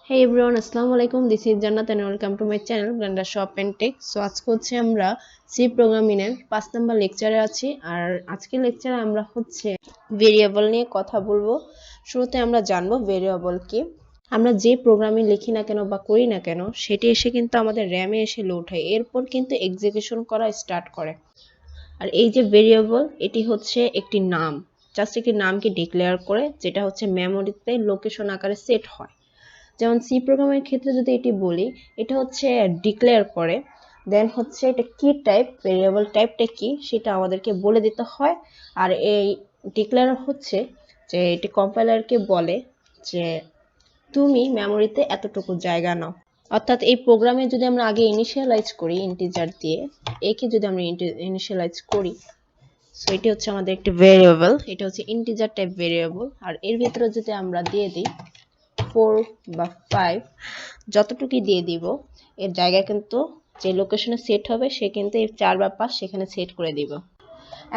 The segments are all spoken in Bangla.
Hey everyone, Assalamu alaikum. This is Jannat and welcome to my channel Glunda Shop and Tech. So আজকে হচ্ছে আমরা C প্রোগ্রামিং এর 5 নাম্বার লেকচারে আছি আর আজকের লেকচারে আমরা হচ্ছে ভেরিয়েবল নিয়ে কথা বলবো। শুরুতে আমরা জানবো ভেরিয়েবল কি। আমরা যে প্রোগ্রামিং লিখি না কেন বা করি না কেন সেটি এসে কিন্তু আমাদের র‍্যামে এসে লোড হয়, এরপর কিন্তু এক্সিকিউশন করা স্টার্ট করে। আর এই যে ভেরিয়েবল এটি হচ্ছে একটি নাম, জাস্ট একটি নামকে ডিক্লেয়ার করে যেটা হচ্ছে মেমোরিতে লোকেশন আকারে সেট হয়। যেমন সি প্রোগ্রামের ক্ষেত্রে যদি এটি বলি, এটা হচ্ছে ডিক্লেয়ার করে, দেন হচ্ছে এটা কি টাইপ, ভেরিয়েবল টাইপটা কি সেটা আমাদেরকে বলে দিতে হয়। আর এই ডিক্লেয়ার হচ্ছে যে এটি কম্পাইলারকে বলে যে তুমি মেমোরিতে এতটুকু জায়গা নাও। অর্থাৎ এই প্রোগ্রামে যদি আমরা আগে ইনিশিয়ালাইজ করি ইন্টিজার দিয়ে, একে যদি আমরা ইনিশিয়ালাইজ করি, সো এটি হচ্ছে আমাদের একটি ভেরিয়েবল, এটা হচ্ছে ইন্টিজার টাইপ ভেরিয়েবল। আর এর ভিতরে যদি আমরা দিয়ে দিই 4 বা 5, যতটুকুই দিয়ে দিব, এর জায়গা কিন্তু যে লোকেশনে সেট হবে সে কিন্তু এই 4 বা 5 সেখানে সেট করে দিব।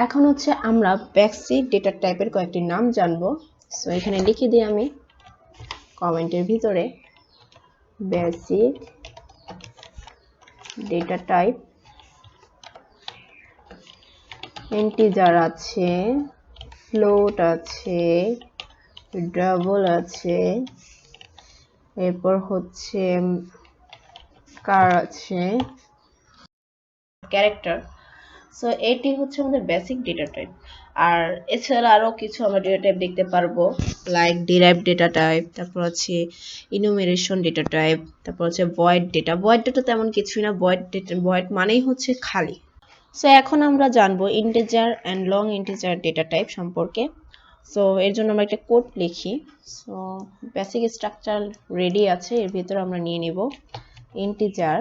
এখন হচ্ছে আমরা বেসিক ডেটা টাইপের কয়েকটি নাম জানবো। সো এখানে লিখে দিই আমি কমেন্টের ভিতরে বেসিক ডেটা টাইপ। ইন্টিজার আছে, ফ্লোট আছে, ডাবল আছে, এরপর হচ্ছে কার আছে, ক্যারেক্টার। সো এটি হচ্ছে আমাদের বেসিক ডেটা টাইপ। আর এছাড়া আরও কিছু আমরা ডেটা টাইপ দেখতে পারবো, লাইক ডিরাইভ ডেটা টাইপ, তারপর হচ্ছে ইনুমেরেশন ডেটা টাইপ, তারপর হচ্ছে ভয়েড ডেটা। ভয়েড ডেটা তেমন কিছুই না, ভয়েড মানেই হচ্ছে খালি। সো এখন আমরা জানবো integer and long integer data type সম্পর্কে। সো এর জন্য আমরা একটা কোড লিখি। সো বেসিক স্ট্রাকচার রেডি আছে, এর ভিতরে আমরা নিয়ে নিব integer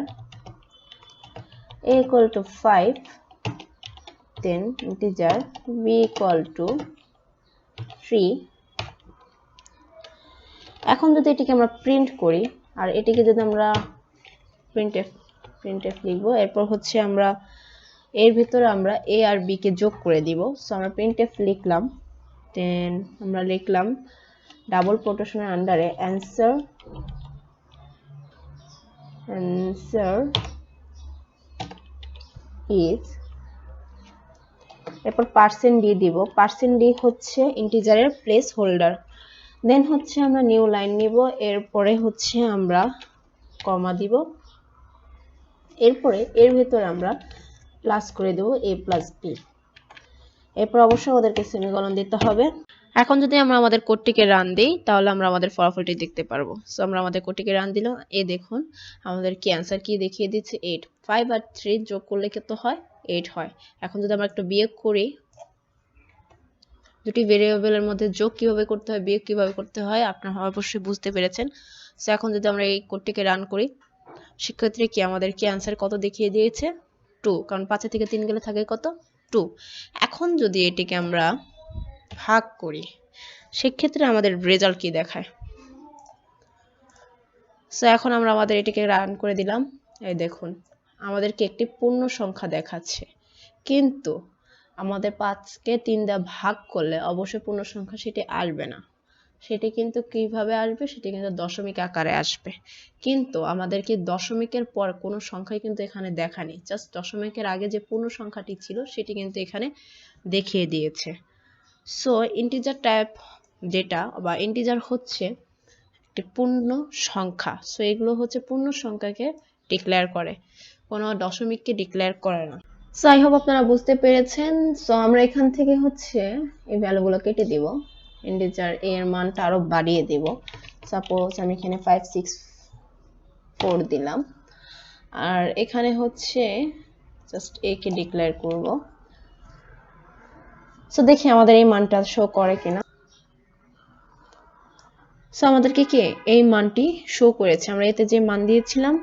a equal to 5, then integer b equal to 3. এখন যদি এটিকে আমরা প্রিন্ট করি, আর এটিকে যদি আমরা প্রিন্টএফ লিখবো, এরপর হচ্ছে আমরা এর ভিতরে আমরা a আর b কে যোগ করে দিব। সো আমরা প্রিন্টএফ লিখলাম, দেন আমরা লিখলাম ডাবল কোটেশনের আন্ডারে অ্যান্সার ইজ, এরপর % d দিব। % d হচ্ছে ইন্টিজারের প্লেস হোল্ডার। দেন হচ্ছে আমরা নিউ লাইন নিব, এরপরে হচ্ছে আমরা কমা দিব, এরপরে এর ভিতরে আমরা প্লাস করে দেব a প্লাস b, এরপর অবশ্যই ওদেরকে সেমিকোলন দিতে হবে। এখন যদি আমরা আমাদের কোডটিকে রান দিই তাহলে আমরা আমাদের ফলাফলটি দেখতে পারবো। সো আমরা আমাদের কোডটিকে রান দিলাম, দেখুন আমাদের কি অ্যান্সার কি দেখিয়ে দিচ্ছে 8। 5 আর 3 যোগ করলে কত হয়? 8 হয়। এখন যদি আমরা একটু বিয়োগ করি, দুটি ভেরিয়েবলের মধ্যে যোগ কিভাবে করতে হয়, বিয়োগ কিভাবে করতে হয় আপনারা অবশ্যই বুঝতে পেরেছেন। সো এখন যদি আমরা এই কোডটিকে রান করি, সেক্ষেত্রে কি আমাদের কি অ্যান্সার কত দেখিয়ে দিয়েছে? 2, কারণ 5 থেকে 3 গেলে থাকে কত? 2। এখন যদি এটিকে আমরা ভাগ করি, সেক্ষেত্রে আমাদের রেজাল্ট কি দেখায়? সো এখন আমরা আমাদের এটিকে রান করে দিলাম, এই দেখুন আমাদেরকে একটি পূর্ণ সংখ্যা দেখাচ্ছে, কিন্তু আমাদের 5কে 3 দিয়ে ভাগ করলে অবশ্যই পূর্ণ সংখ্যা সেটি আসবে না। সেটি কিন্তু কিভাবে আসবে? সেটি কিন্তু দশমিক আকারে আসবে। কিন্তু আমাদেরকে দশমিকের পর কোনো সংখ্যাই কিন্তু এখানে দেখায়নি, জাস্ট দশমিকের আগে যে পূর্ণ সংখ্যাটি ছিল সেটি কিন্তু এখানে দেখিয়ে দিয়েছে। সো ইন্টিজার টাইপ ডেটা বা ইন্টিজার হচ্ছে একটি পূর্ণ সংখ্যা। সো এগুলো হচ্ছে পূর্ণ সংখ্যাকে ডিক্লেয়ার করে, কোনো দশমিককে ডিক্লেয়ার করে না। সো আই হোপ আপনারা বুঝতে পেরেছেন। সো আমরা এখান থেকে হচ্ছে এই ভ্যালুগুলো কেটে দিব, ইন্টিজার a এর মানটা আরো বাড়িয়ে দেব। সাপোজ আমি এখানে 5 6 4 দিলাম, আর এখানে হচ্ছে জাস্ট a কে ডিক্লেয়ার করব। সো দেখি আমাদের এই মানটা শো করে কিনা। সো আমাদেরকে কি এই মানটি শো করেছে, আমরা এতে যে মান দিয়েছিলাম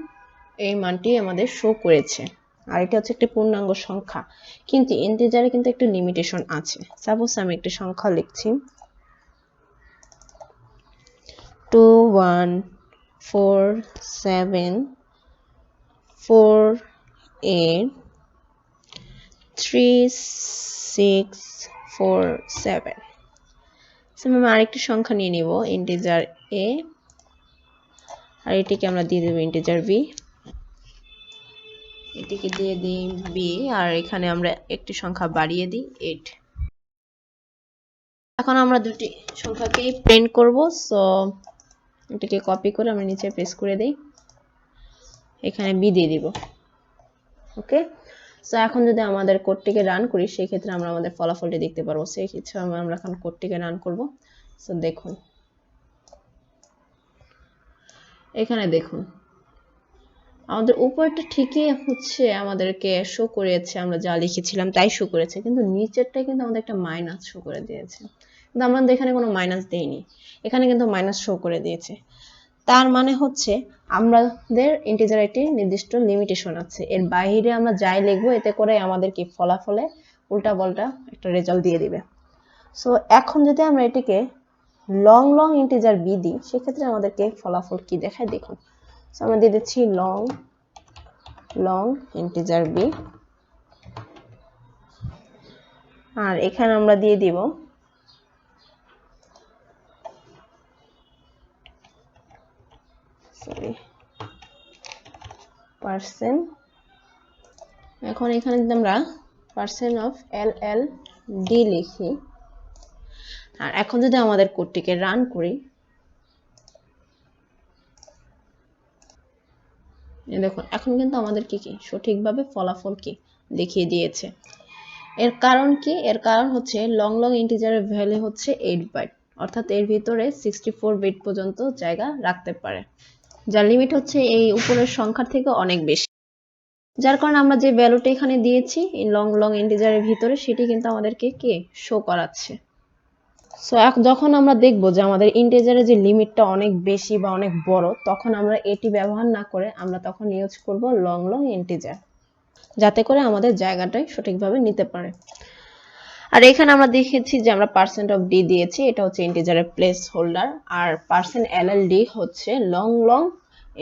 এই মানটি আমাদের শো করেছে। আর এটা হচ্ছে একটা পূর্ণাঙ্গ সংখ্যা, কিন্তু ইন্টিজারে কিন্তু একটা লিমিটেশন আছে। সাপোজ আমি একটা সংখ্যা লিখছি 2 1 4 7 4 8 3 6 4 7। সো আমি আরেকটি সংখ্যা নিয়ে নিব ইন্টিজার a, আর এটিকে আমরা দিয়ে দেব ইন্টিজার v, এটিকে দিয়ে দিই b, আর এখানে আমরা একটি সংখ্যা বাড়িয়ে দিই 8। এখন আমরা দুটি সংখ্যাকেই প্রিন্ট করব। সো এটিকে কপি করে আমরা নিচে পেস্ট করে দেই, এখানে b দিয়ে দিব। ওকে, সো এখন যদি আমাদের কোডটিকে রান করি সেই ক্ষেত্রে আমরা আমাদের ফলাফলটি দেখতে পারবো। সেই ক্ষেত্রে আমরা এখন কোডটিকে রান করব। সো দেখুন, এখানে দেখুন আমাদের উপরটা ঠিকই হচ্ছে আমাদেরকে শো করেছে, আমরা যা লিখেছিলাম তাই শো করেছে, কিন্তু নিচেরটা কিন্তু আমাদের একটা মাইনাস শো করে দিয়েছে। কিন্তু আমরা এখানে কোনো মাইনাস দেইনি, এখানে কিন্তু মাইনাস শো করে দিয়েছে। তার মানে হচ্ছে আমাদের ইন্টিজার একটি নির্দিষ্ট লিমিটেশন আছে, এর বাইরে আমরা যাই লিখবো এতে করে আমাদের কি ফলাফলে উল্টাপাল্টা একটা রেজাল্ট দিয়ে দিবে। সো এখন যদি আমরা এটিকে লং লং ইন্টিজার বি দিই সেক্ষেত্রে আমাদেরকে ফলাফল কি দেখায় দেখুন। সো আমরা দিয়ে দিচ্ছি লং লং ইন্টিজার বি, আর এখানে আমরা দিয়ে দিব পার্সেন্ট। এখন এখানে যদি আমরা পার্সেন্ট অফ LLD লিখি, আর এখন যদি আমাদের কোডটিকে রান করি, দেখুন এখন কিন্তু আমাদের কি সঠিকভাবে ফলাফল কি দেখিয়ে দিয়েছে। এর কারণ কি? এর কারণ হচ্ছে লং লং ইন্টিজারের ভ্যালু হচ্ছে 8 বাইট, অর্থাৎ এর ভিতরে 64 বিট পর্যন্ত জায়গা রাখতে পারে, যার লিমিট হচ্ছে এই উপরের সংখ্যার থেকে অনেক বেশি। যার কারণে আমরা যে ভ্যালুটা এখানে দিয়েছি এই লং লং ইন্টিজারের ভিতরে সেটি কিন্তু আমাদেরকে কে শো করাচ্ছে। সো যখন আমরা দেখব যে আমাদের ইন্টিজারের যে লিমিটটা অনেক বেশি বা অনেক বড়, তখন আমরা এটি ব্যবহার না করে আমরা তখন ইউজ করব লং লং ইন্টিজার, যাতে করে আমাদের জায়গাটাই সঠিকভাবে নিতে পারে। আর এখানে আমরা দেখেছি যে আমরা পার্সেন্ট অফ ডি দিয়েছি, এটা হচ্ছে ইন্টিজারের প্লেস হোল্ডার, আর পার্সেন্ট LLD হচ্ছে লং লং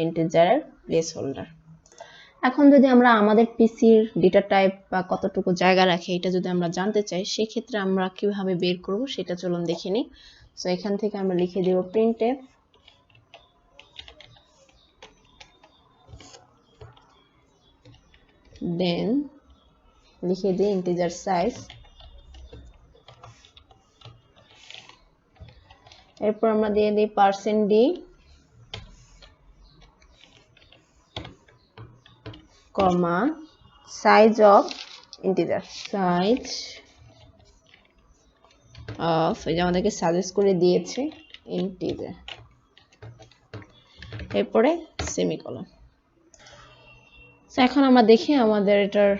ইন্টিজারের প্লেস হোল্ডার। এখন যদি আমরা আমাদের পিসির ডেটা টাইপ বা কতটুকু জায়গা রাখে এটা যদি আমরা জানতে চাই, সেই ক্ষেত্রে আমরা কিভাবে বের করব সেটা চলুন দেখে নিই। সো এখান থেকে আমরা লিখে দেব printf দেন লিখে দিই ইন্টিজার সাইজ, এরপর আমরা দিয়ে দিই percent D comma size of integer, size of, এই যে আমাদেরকে সাজেস্ট করে দিয়েছে ইন্টিজার, এরপরে সেমিকোলন। এখন আমরা দেখি আমাদের এটার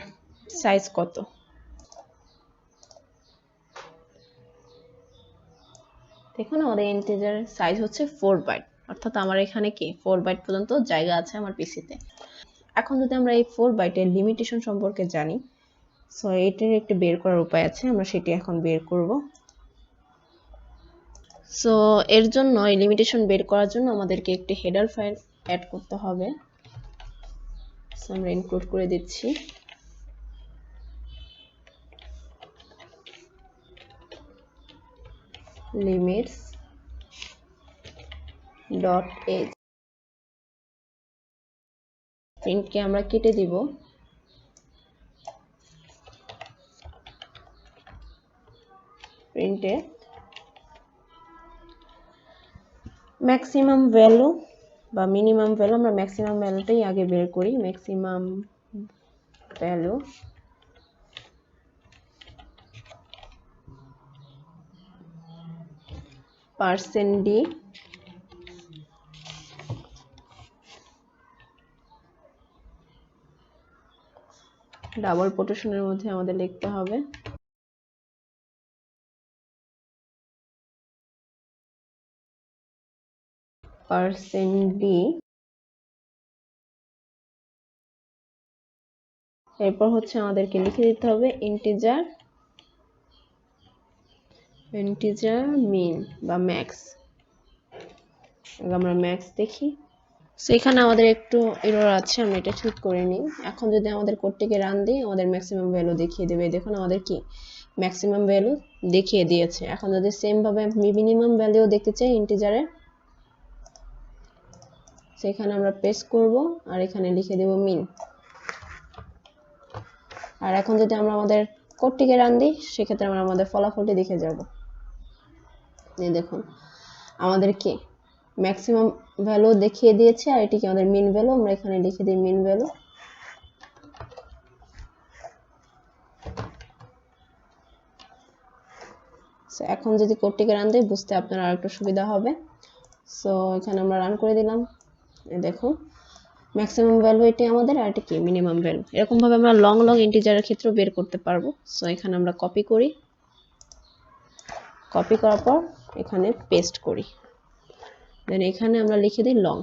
সাইজ কত। দেখুন আমাদের ইন্টিজার সাইজ হচ্ছে 4 বাইট, অর্থাৎ আমার এখানে কি 4 বাইট পর্যন্ত জায়গা আছে আমার পিসিতে। এখন যদি আমরা এই 4 বাইটের লিমিটেশন সম্পর্কে জানি, সো এটার একটু বের করার উপায় আছে, আমরা সেটি এখন বের করব। সো এর জন্য এই লিমিটেশন বের করার জন্য আমাদেরকে একটি হেডার ফাইল অ্যাড করতে হবে। সো আমরা ইনক্লুড করে দিচ্ছি limits ডট এজ, প্রিন্টকে আমরা কেটে দিব, প্রিন্টে ম্যাক্সিমাম ভ্যালু বা মিনিমাম ভ্যালু, আমরা ম্যাক্সিমাম ভ্যালুটাই আগে বের করি, maximum value percent D double কোটেশনের মধ্যে আমাদের লিখতে হবে পার্সেন্ট ডি, এরপর হচ্ছে আমাদেরকে লিখে দিতে হবে ইন্টিজার মিন বা ম্যাক্স, আমরা ম্যাক্স দেখি। সো এখানে আমাদের একটু এরর আছে, আমরা এটা ঠিক করে নিই। এখন যদি আমাদের কোডটিকে রান দিই আমাদের ম্যাক্সিমাম ভ্যালু দেখিয়ে দেবে, দেখুন আমাদের কি ম্যাক্সিমাম ভ্যালু দেখিয়ে দিয়েছে। এখন যদি সেম ভাবে মিনিমাম ভ্যালু দেখতে চাই ইন্টিজারের, সো এখানে আমরা পেস্ট করব আর এখানে লিখে দেব মিন। আর এখন যদি আমরা আমাদের কোডটিকে রান দিই সেক্ষেত্রে আমরা আমাদের ফলাফলটি দেখে যাব। এই দেখুন আমাদের কি ম্যাক্সিমাম ভ্যালু দেখিয়ে দিয়েছে আর এটি কি আমাদের মিন ভ্যালু। আমরা এখানে লিখে দিই মিন ভ্যালু। সো এখন যদি কোডটিকে রান দিই বুঝতে আপনার আরেকটু সুবিধা হবে। সো এখানে আমরা রান করে দিলাম। এই দেখুন ম্যাক্সিমাম ভ্যালু এটি আমাদের আর এটি কি মিনিমাম ভ্যালু। এরকম ভাবে আমরা লং লং ইন্টিজারের ক্ষেত্রেও বের করতে পারবো। সো এখানে আমরা কপি করি, কপি করার পর এখানে পেস্ট করি, দেন এখানে আমরা লিখে দিই লং।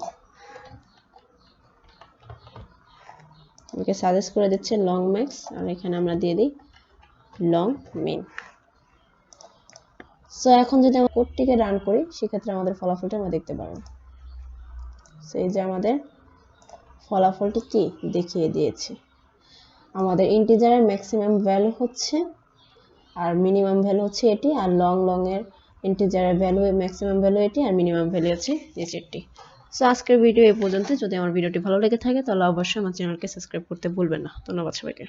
ওকে সাজেস্ট করে দিচ্ছে লং ম্যাক্স আর এখানে আমরা দিয়ে দিই লং মিন। সো এখন যদি আমরা কোডটিকে রান করি সেক্ষেত্রে আমাদের ফলাফলটা আমরা দেখতে পারবো। সো এই যে আমাদের ফলাফলটি কি দেখিয়ে দিয়েছে। আমাদের ইন্টিজারের ম্যাক্সিমাম ভ্যালু হচ্ছে আর মিনিমাম ভ্যালু হচ্ছে এটি, আর লং লং এর ইন্টিজারের ভ্যালু ম্যাক্সিমাম ভ্যালু এটি আর মিনিমাম ভ্যালু হচ্ছে নিচেরটি। সো আজকের ভিডিও এই পর্যন্ত। যদি আমার ভিডিওটি ভালো লেগে থাকে তাহলে অবশ্যই আমার চ্যানেলকে সাবস্ক্রাইব করতে ভুলবেন না। ধন্যবাদ সবাইকে।